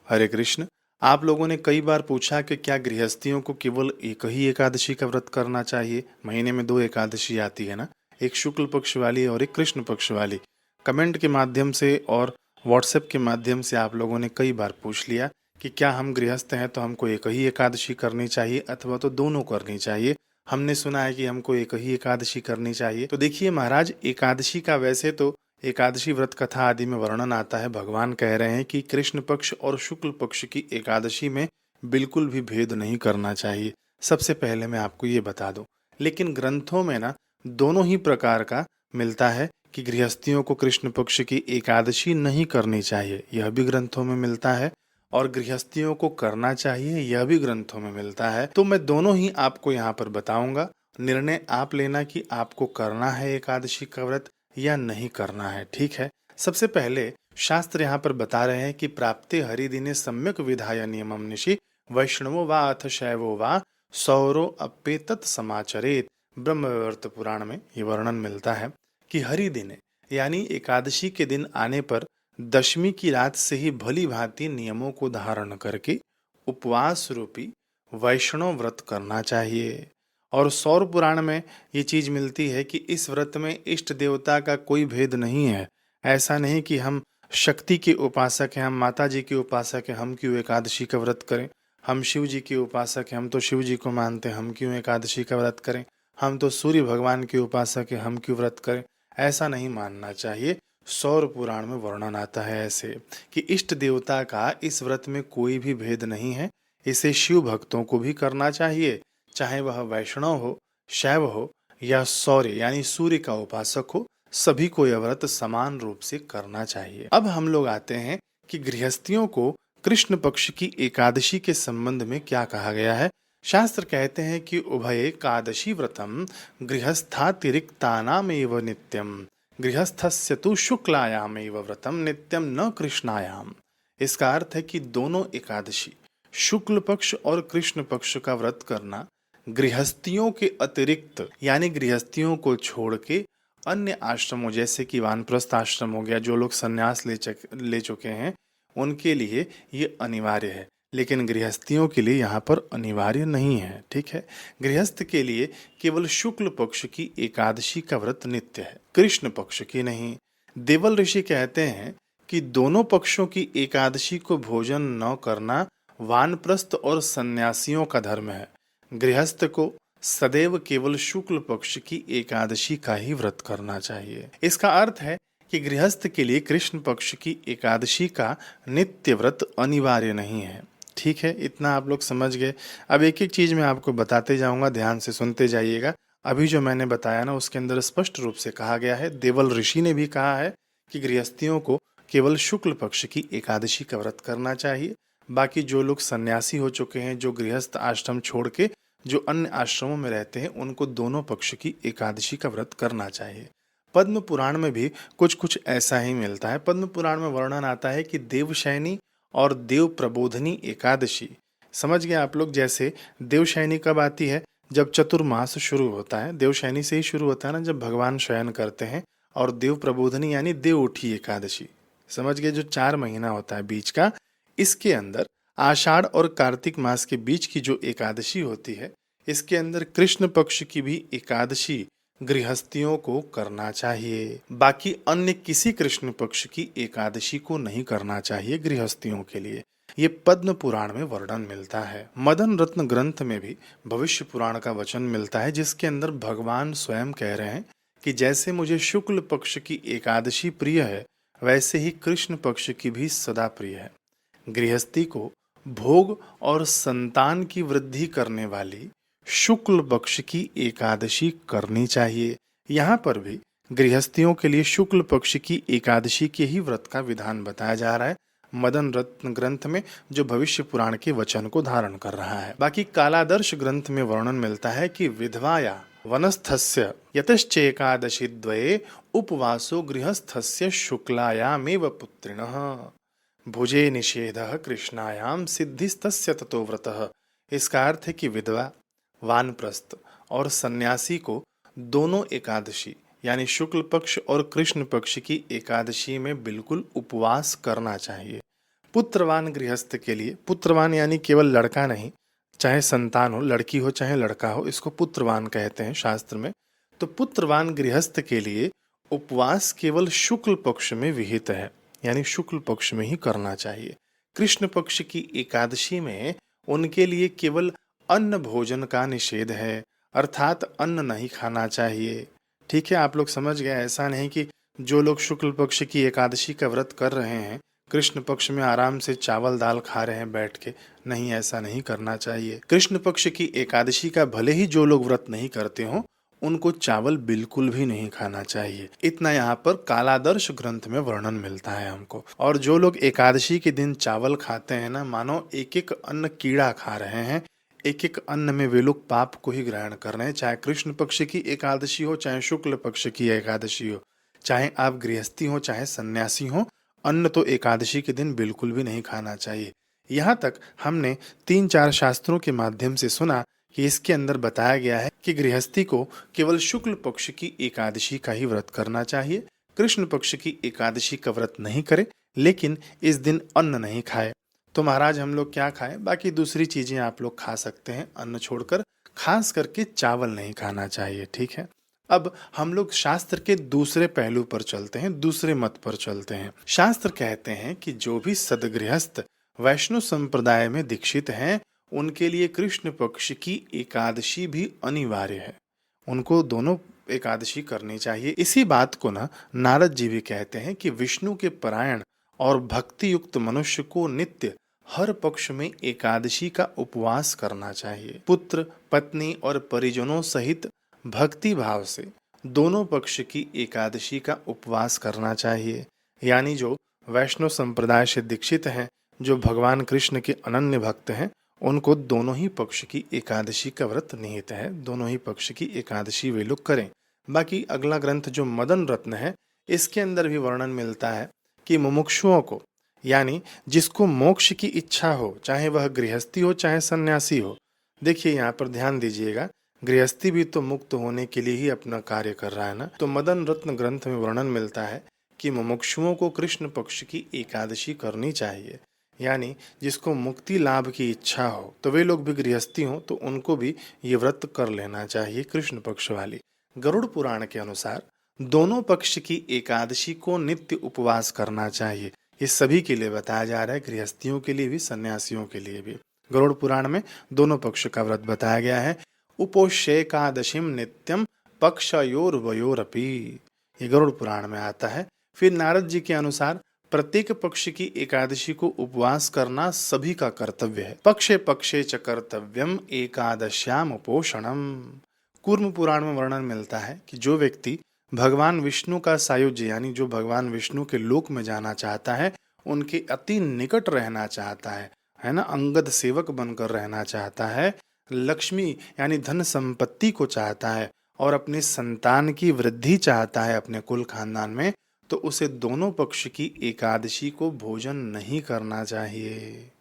हरे कृष्ण। आप लोगों ने कई बार पूछा कि क्या गृहस्थियों को केवल एक ही एकादशी का व्रत करना चाहिए। महीने में दो एकादशी आती है ना, एक शुक्ल पक्ष वाली और एक कृष्ण पक्ष वाली। कमेंट के माध्यम से और व्हाट्सएप के माध्यम से आप लोगों ने कई बार पूछ लिया कि क्या हम गृहस्थ हैं तो हमको एक ही एकादशी करनी चाहिए अथवा तो दोनों करनी चाहिए। हमने सुना है कि हमको एक ही एकादशी करनी चाहिए। तो देखिए महाराज, एकादशी का वैसे तो एकादशी व्रत कथा आदि में वर्णन आता है। भगवान कह रहे हैं कि कृष्ण पक्ष और शुक्ल पक्ष की एकादशी में बिल्कुल भी भेद नहीं करना चाहिए। सबसे पहले मैं आपको ये बता दूं, लेकिन ग्रंथों में ना दोनों ही प्रकार का मिलता है कि गृहस्थियों को कृष्ण पक्ष की एकादशी नहीं करनी चाहिए, यह भी ग्रंथों में मिलता है, और गृहस्थियों को करना चाहिए, यह भी ग्रंथों में मिलता है। तो मैं दोनों ही आपको यहाँ पर बताऊंगा। निर्णय आप लेना कि आपको करना है एकादशी का व्रत या नहीं करना है। ठीक है। सबसे पहले शास्त्र यहाँ पर बता रहे हैं कि प्राप्ते हरिदिने सम्यक विधाय नियमम निशि वैष्णवो वा अथ शैवो वा सौरो अप्येतत् समाचरेत। ब्रह्मवैवर्त पुराण में ये वर्णन मिलता है कि हरिदिने यानी एकादशी के दिन आने पर दशमी की रात से ही भली भांति नियमों को धारण करके उपवास रूपी वैष्णव व्रत करना चाहिए। और सौर पुराण में ये चीज मिलती है कि इस व्रत में इष्ट देवता का कोई भेद नहीं है। ऐसा नहीं कि हम शक्ति के उपासक हैं, हम माता जी के उपासक हैं, हम क्यों एकादशी का व्रत करें। हम शिव जी के उपासक हैं, हम तो शिव जी को मानते हैं, हम क्यों एकादशी का व्रत करें। हम तो सूर्य भगवान के उपासक हैं, हम क्यों व्रत करें। ऐसा नहीं मानना चाहिए। सौर पुराण में वर्णन आता है ऐसे कि इष्ट देवता का इस व्रत में कोई भी भेद नहीं है। इसे शिव भक्तों को भी करना चाहिए, चाहे वह वैष्णव हो, शैव हो या सौर्य यानी सूर्य का उपासक हो, सभी को यह व्रत समान रूप से करना चाहिए। अब हम लोग आते हैं कि गृहस्थियों को कृष्ण पक्ष की एकादशी के संबंध में क्या कहा गया है। शास्त्र कहते हैं कि उभय एकादशी व्रतम गृहस्थातिरिक्तानामेव नित्यम गृहस्थस्य तु शुक्लायामेव व्रतम नित्यम न कृष्णायाम। इसका अर्थ है कि दोनों एकादशी शुक्ल पक्ष और कृष्ण पक्ष का व्रत करना गृहस्थियों के अतिरिक्त यानी गृहस्थियों को छोड़ के अन्य आश्रमों जैसे कि वानप्रस्थ आश्रम हो गया, जो लोग संन्यास ले चुके हैं, उनके लिए ये अनिवार्य है। लेकिन गृहस्थियों के लिए यहाँ पर अनिवार्य नहीं है। ठीक है। गृहस्थ के लिए केवल शुक्ल पक्ष की एकादशी का व्रत नित्य है, कृष्ण पक्ष की नहीं। देवल ऋषि कहते हैं कि दोनों पक्षों की एकादशी को भोजन न करना वानप्रस्थ और सन्यासियों का धर्म है। गृहस्थ को सदैव केवल शुक्ल पक्ष की एकादशी का ही व्रत करना चाहिए। इसका अर्थ है कि गृहस्थ के लिए कृष्ण पक्ष की एकादशी का नित्य व्रत अनिवार्य नहीं है। ठीक है, इतना आप लोग समझ गए। अब एक एक चीज मैं आपको बताते जाऊंगा, ध्यान से सुनते जाइएगा। अभी जो मैंने बताया ना, उसके अंदर स्पष्ट रूप से कहा गया है, देवल ऋषि ने भी कहा है कि गृहस्थियों को केवल शुक्ल पक्ष की एकादशी का व्रत करना चाहिए। बाकी जो लोग सन्यासी हो चुके हैं, जो गृहस्थ आश्रम छोड़ के जो अन्य आश्रमों में रहते हैं, उनको दोनों पक्ष की एकादशी का व्रत करना चाहिए। पद्म पुराण में भी कुछ कुछ ऐसा ही मिलता है। पद्म पुराण में वर्णन आता है कि देवशयनी और देव प्रबोधनी एकादशी, समझ गए आप लोग। जैसे देवशयनी कब आती है, जब चतुर्मास शुरू होता है। देवशयनी से ही शुरू होता है ना, जब भगवान शयन करते हैं। और देव प्रबोधनी यानी देव उठी एकादशी, समझ गए, जो 4 महीना होता है बीच का। इसके अंदर आषाढ़ और कार्तिक मास के बीच की जो एकादशी होती है, इसके अंदर कृष्ण पक्ष की भी एकादशी गृहस्थियों को करना चाहिए। बाकी अन्य किसी कृष्ण पक्ष की एकादशी को नहीं करना चाहिए गृहस्थियों के लिए। ये पद्म पुराण में वर्णन मिलता है। मदन रत्न ग्रंथ में भी भविष्य पुराण का वचन मिलता है, जिसके अंदर भगवान स्वयं कह रहे हैं कि जैसे मुझे शुक्ल पक्ष की एकादशी प्रिय है, वैसे ही कृष्ण पक्ष की भी सदा प्रिय है। गृहस्थी को भोग और संतान की वृद्धि करने वाली शुक्ल पक्ष की एकादशी करनी चाहिए। यहाँ पर भी गृहस्थियों के लिए शुक्ल पक्ष की एकादशी के ही व्रत का विधान बताया जा रहा है मदन रत्न ग्रंथ में, जो भविष्य पुराण के वचन को धारण कर रहा है। बाकी कालादर्श ग्रंथ में वर्णन मिलता है कि विधवाया वनस्थस्य यतश्चैकादशी द्वये उपवासो गृहस्थस्य शुक्लायामेव पुत्रिणः भुजे निषेधः कृष्णायाम सिद्धिस्तस्य ततो व्रतः। इसका अर्थ है कि विधवा, वानप्रस्थ और सन्यासी को दोनों एकादशी यानी शुक्ल पक्ष और कृष्ण पक्ष की एकादशी में बिल्कुल उपवास करना चाहिए। पुत्रवान गृहस्थ के लिए, पुत्रवान यानी केवल लड़का नहीं, चाहे संतान हो, लड़की हो चाहे लड़का हो, इसको पुत्रवान कहते हैं शास्त्र में। तो पुत्रवान गृहस्थ के लिए उपवास केवल शुक्ल पक्ष में विहित है, यानी शुक्ल पक्ष में ही करना चाहिए। कृष्ण पक्ष की एकादशी में उनके लिए केवल अन्न भोजन का निषेध है, अर्थात अन्न नहीं खाना चाहिए। ठीक है, आप लोग समझ गए। ऐसा नहीं कि जो लोग शुक्ल पक्ष की एकादशी का व्रत कर रहे हैं कृष्ण पक्ष में आराम से चावल दाल खा रहे हैं बैठ के, नहीं, ऐसा नहीं करना चाहिए। कृष्ण पक्ष की एकादशी का भले ही जो लोग व्रत नहीं करते हों उनको चावल बिल्कुल भी नहीं खाना चाहिए। इतना यहाँ पर कालादर्श ग्रंथ में वर्णन मिलता है हमको। और जो लोग एकादशी के दिन चावल खाते हैं ना, मानो एक एक अन्न कीड़ा खा रहे हैं, एक एक अन्न में वे लोग पाप को ही ग्रहण कर रहे हैं। चाहे कृष्ण पक्ष की एकादशी हो चाहे शुक्ल पक्ष की एकादशी हो, चाहे आप गृहस्थी हो चाहे सन्यासी हो, अन्न तो एकादशी के दिन बिल्कुल भी नहीं खाना चाहिए। यहाँ तक हमने 3-4 शास्त्रों के माध्यम से सुना कि इसके अंदर बताया गया है कि गृहस्थी को केवल शुक्ल पक्ष की एकादशी का ही व्रत करना चाहिए। कृष्ण पक्ष की एकादशी का व्रत नहीं करे, लेकिन इस दिन अन्न नहीं खाए। तो महाराज हम लोग क्या खाएं? बाकी दूसरी चीजें आप लोग खा सकते हैं अन्न छोड़कर, खास करके चावल नहीं खाना चाहिए। ठीक है, अब हम लोग शास्त्र के दूसरे पहलू पर चलते हैं, दूसरे मत पर चलते हैं। शास्त्र कहते हैं कि जो भी सदगृहस्थ वैष्णव संप्रदाय में दीक्षित हैं उनके लिए कृष्ण पक्ष की एकादशी भी अनिवार्य है, उनको दोनों एकादशी करनी चाहिए। इसी बात को ना नारद जी भी कहते हैं कि विष्णु के परायण और भक्ति युक्त मनुष्य को नित्य हर पक्ष में एकादशी का उपवास करना चाहिए। पुत्र पत्नी और परिजनों सहित भक्ति भाव से दोनों पक्ष की एकादशी का उपवास करना चाहिए। यानी जो वैष्णव संप्रदाय से दीक्षित हैं, जो भगवान कृष्ण के अनन्य भक्त हैं, उनको दोनों ही पक्ष की एकादशी का व्रत निहित है, दोनों ही पक्ष की एकादशी वे लोग करें। बाकी अगला ग्रंथ जो मदन रत्न है, इसके अंदर भी वर्णन मिलता है कि मुमुक्षुओं को, यानी जिसको मोक्ष की इच्छा हो, चाहे वह गृहस्थी हो चाहे सन्यासी हो। देखिए यहाँ पर ध्यान दीजिएगा, गृहस्थी भी तो मुक्त होने के लिए ही अपना कार्य कर रहा है ना। तो मदन रत्न ग्रंथ में वर्णन मिलता है कि मुमुक्षुओं को कृष्ण पक्ष की एकादशी करनी चाहिए, यानी जिसको मुक्ति लाभ की इच्छा हो, तो वे लोग भी गृहस्थी हो तो उनको भी ये व्रत कर लेना चाहिए कृष्ण पक्ष वाली। गरुड़ पुराण के अनुसार दोनों पक्ष की एकादशी को नित्य उपवास करना चाहिए। ये सभी के लिए बताया जा रहा है, गृहस्थियों के लिए भी सन्यासियों के लिए भी। गरुड़ पुराण में दोनों पक्ष का व्रत बताया गया है। उपोष्येकादशीम नित्यम पक्षयोर्वयोरपि, ये गरुड़ पुराण में आता है। फिर नारद जी के अनुसार प्रत्येक पक्ष की एकादशी को उपवास करना सभी का कर्तव्य है। पक्षे पक्षे च कर्तव्यम एकादश्याम उपोषणम। कूर्म पुराण में वर्णन मिलता है कि जो व्यक्ति भगवान विष्णु का सायुज्य, यानी जो भगवान विष्णु के लोक में जाना चाहता है, उनके अति निकट रहना चाहता है ना, अंगद सेवक बनकर रहना चाहता है, लक्ष्मी यानी धन संपत्ति को चाहता है और अपनी संतान की वृद्धि चाहता है अपने कुल खानदान में, तो उसे दोनों पक्ष की एकादशी को भोजन नहीं करना चाहिए,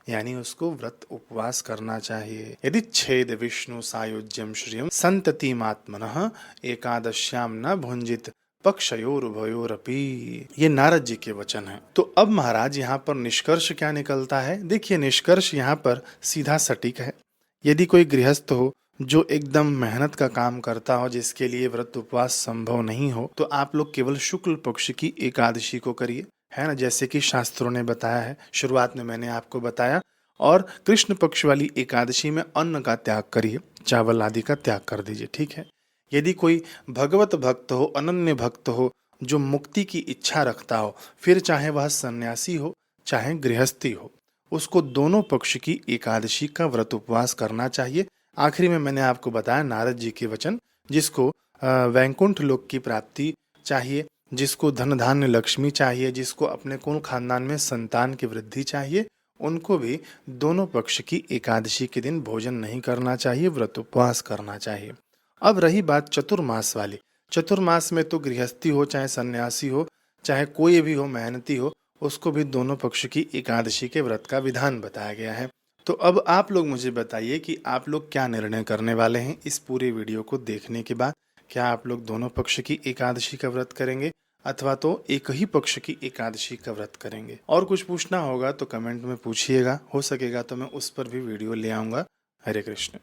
यानी उसको व्रत उपवास करना चाहिए। यदि छेद विष्णु सायुज्यम श्रियम संततिमात्मनः एकादश्याम न भुंजित पक्षयोरुभयोरपि, ये नारद जी के वचन है। तो अब महाराज यहाँ पर निष्कर्ष क्या निकलता है? देखिए निष्कर्ष यहाँ पर सीधा सटीक है। यदि कोई गृहस्थ हो जो एकदम मेहनत का काम करता हो, जिसके लिए व्रत उपवास संभव नहीं हो, तो आप लोग केवल शुक्ल पक्ष की एकादशी को करिए, है ना, जैसे कि शास्त्रों ने बताया है, शुरुआत में मैंने आपको बताया। और कृष्ण पक्ष वाली एकादशी में अन्न का त्याग करिए, चावल आदि का त्याग कर दीजिए। ठीक है। यदि कोई भगवत भक्त हो, अनन्य भक्त हो, जो मुक्ति की इच्छा रखता हो, फिर चाहे वह सन्यासी हो चाहे गृहस्थी हो, उसको दोनों पक्ष की एकादशी का व्रत उपवास करना चाहिए। आखिरी में मैंने आपको बताया नारद जी के वचन, जिसको वैकुंठ लोक की प्राप्ति चाहिए, जिसको धन धान्य लक्ष्मी चाहिए, जिसको अपने कुल खानदान में संतान की वृद्धि चाहिए, उनको भी दोनों पक्ष की एकादशी के दिन भोजन नहीं करना चाहिए, व्रत उपवास करना चाहिए। अब रही बात चतुर्मास वाली। चतुर्मास में तो गृहस्थी हो चाहे सन्यासी हो चाहे कोई भी हो, मेहनती हो, उसको भी दोनों पक्ष की एकादशी के व्रत का विधान बताया गया है। तो अब आप लोग मुझे बताइए कि आप लोग क्या निर्णय करने वाले हैं इस पूरे वीडियो को देखने के बाद। क्या आप लोग दोनों पक्ष की एकादशी का व्रत करेंगे अथवा तो एक ही पक्ष की एकादशी का व्रत करेंगे। और कुछ पूछना होगा तो कमेंट में पूछिएगा, हो सकेगा तो मैं उस पर भी वीडियो ले आऊंगा। हरे कृष्ण।